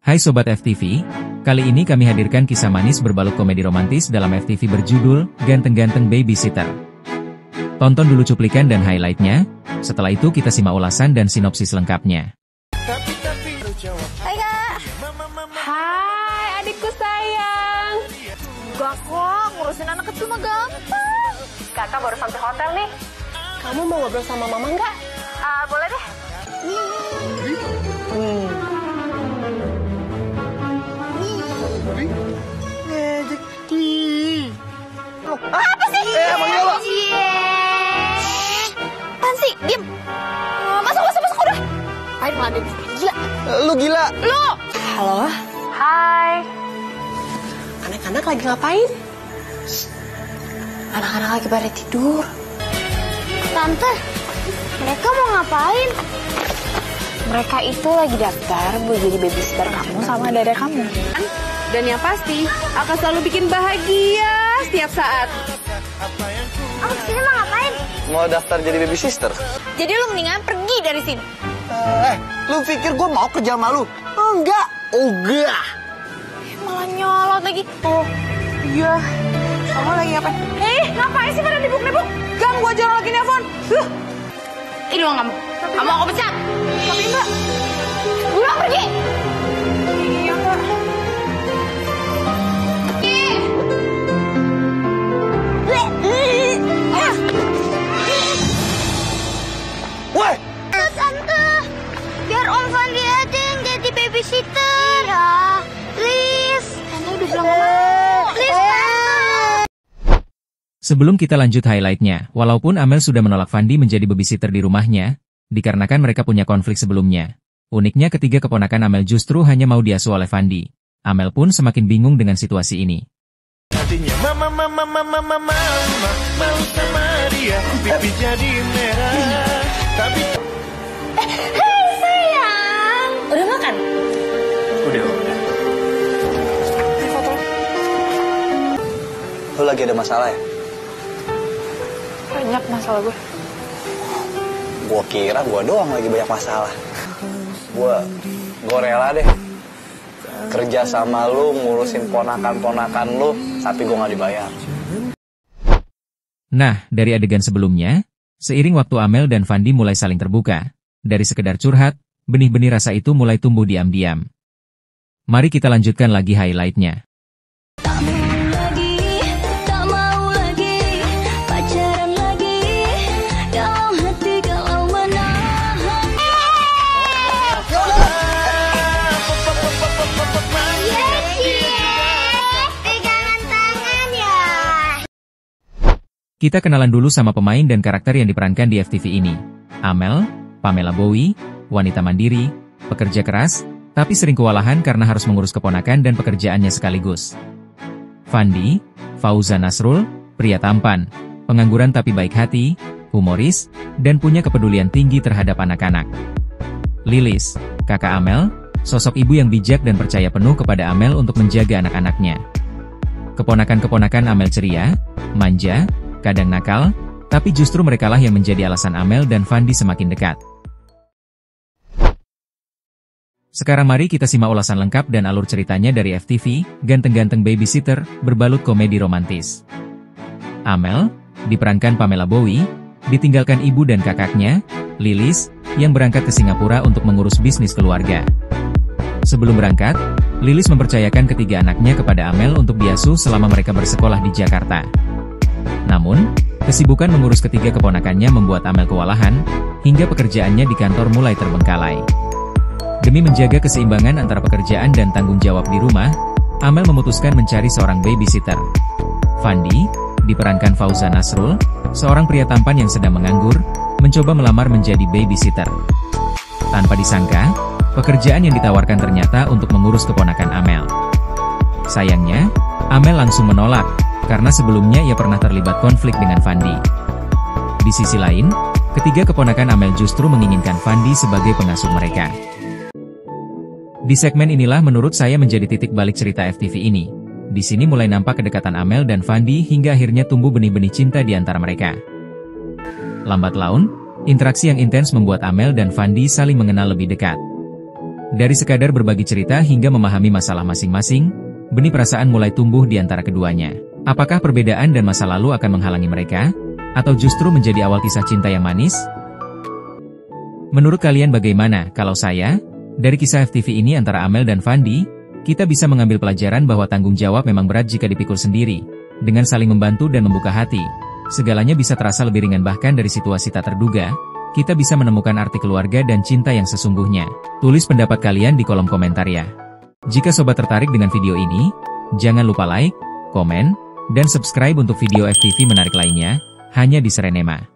Hai Sobat FTV, kali ini kami hadirkan kisah manis berbalut komedi romantis dalam FTV berjudul Ganteng-Ganteng Babysitter. Tonton dulu cuplikan dan highlightnya, setelah itu kita simak ulasan dan sinopsis lengkapnya. Hai Kak. Hai adikku sayang. Gak kok, ngurusin anak kecil mah gampang. Kakak baru sampai hotel nih. Kamu mau ngobrol sama mama nggak? Boleh deh. Apa sih? Manggil lo. Apaan sih? Diam. Masuk udah. Ayo ngadep. Gila. Lu gila. Lu. Halo. Hai. Anak-anak lagi ngapain? Anak-anak lagi pada tidur. Tante, mereka mau ngapain? Mereka itu lagi daftar buat jadi babysitter kamu sama adek kamu. Dan yang pasti akan selalu bikin bahagia setiap saat. Aku kesini mau ngapain? Mau daftar jadi baby sister? Jadi lu mendingan pergi dari sini. Lu pikir gue mau kerja sama lu? Enggak. Ogah. Malah nyolot lagi. Oh, iya. Kamu lagi ngapain? Ngapain sih pada nibuk-nibuk? Ganggu aja orang lagi nelfon. Ini uang kamu. Kamu aku pecat. Tapi Mbak. Pulang pergi. Iya, Mbak. Woi! Tante, biar Om Fandi aja yang jadi babysitter. Ya, please. Tante udah bilang mau. Please, Tante. Sebelum kita lanjut highlightnya, walaupun Amel sudah menolak Fandi menjadi babysitter di rumahnya, dikarenakan mereka punya konflik sebelumnya. Uniknya ketiga keponakan Amel justru hanya mau diasuh oleh Fandi. Amel pun semakin bingung dengan situasi ini. Hatinya mau sama dia, pipi jadi merah. Tapi Hei, sayang. Udah makan? Udah. Lu lagi ada masalah ya? Banyak masalah gue. Gua kira gua doang lagi banyak masalah. Gua rela deh kerja sama lu, ngurusin ponakan-ponakan lu, tapi gua nggak dibayar. Nah, dari adegan sebelumnya, seiring waktu Amel dan Fandi mulai saling terbuka, dari sekedar curhat, benih-benih rasa itu mulai tumbuh diam-diam. Mari kita lanjutkan lagi highlightnya. Kita kenalan dulu sama pemain dan karakter yang diperankan di FTV ini. Amel, Pamela Bowie, wanita mandiri, pekerja keras, tapi sering kewalahan karena harus mengurus keponakan dan pekerjaannya sekaligus. Fandi, Fauzan Nasrul, pria tampan, pengangguran tapi baik hati, humoris, dan punya kepedulian tinggi terhadap anak-anak. Lilis, kakak Amel, sosok ibu yang bijak dan percaya penuh kepada Amel untuk menjaga anak-anaknya. Keponakan-keponakan Amel ceria, manja, kadang nakal, tapi justru merekalah yang menjadi alasan Amel dan Fandi semakin dekat. Sekarang mari kita simak ulasan lengkap dan alur ceritanya dari FTV, Ganteng-Ganteng Babysitter, berbalut komedi romantis. Amel, diperankan Pamela Bowie, ditinggalkan ibu dan kakaknya, Lilis, yang berangkat ke Singapura untuk mengurus bisnis keluarga. Sebelum berangkat, Lilis mempercayakan ketiga anaknya kepada Amel untuk diasuh selama mereka bersekolah di Jakarta. Namun, kesibukan mengurus ketiga keponakannya membuat Amel kewalahan, hingga pekerjaannya di kantor mulai terbengkalai. Demi menjaga keseimbangan antara pekerjaan dan tanggung jawab di rumah, Amel memutuskan mencari seorang babysitter. Fandi, diperankan Fauzan Nasrul, seorang pria tampan yang sedang menganggur, mencoba melamar menjadi babysitter. Tanpa disangka, pekerjaan yang ditawarkan ternyata untuk mengurus keponakan Amel. Sayangnya, Amel langsung menolak, karena sebelumnya ia pernah terlibat konflik dengan Fandi. Di sisi lain, ketiga keponakan Amel justru menginginkan Fandi sebagai pengasuh mereka. Di segmen inilah menurut saya menjadi titik balik cerita FTV ini. Di sini mulai nampak kedekatan Amel dan Fandi hingga akhirnya tumbuh benih-benih cinta di antara mereka. Lambat laun, interaksi yang intens membuat Amel dan Fandi saling mengenal lebih dekat. Dari sekadar berbagi cerita hingga memahami masalah masing-masing, benih perasaan mulai tumbuh di antara keduanya. Apakah perbedaan dan masa lalu akan menghalangi mereka? Atau justru menjadi awal kisah cinta yang manis? Menurut kalian bagaimana? Kalau saya, dari kisah FTV ini antara Amel dan Fandi, kita bisa mengambil pelajaran bahwa tanggung jawab memang berat jika dipikul sendiri. Dengan saling membantu dan membuka hati, segalanya bisa terasa lebih ringan. Bahkan dari situasi tak terduga, kita bisa menemukan arti keluarga dan cinta yang sesungguhnya. Tulis pendapat kalian di kolom komentar ya. Jika sobat tertarik dengan video ini, jangan lupa like, komen, dan subscribe untuk video FTV menarik lainnya, hanya di Serenema.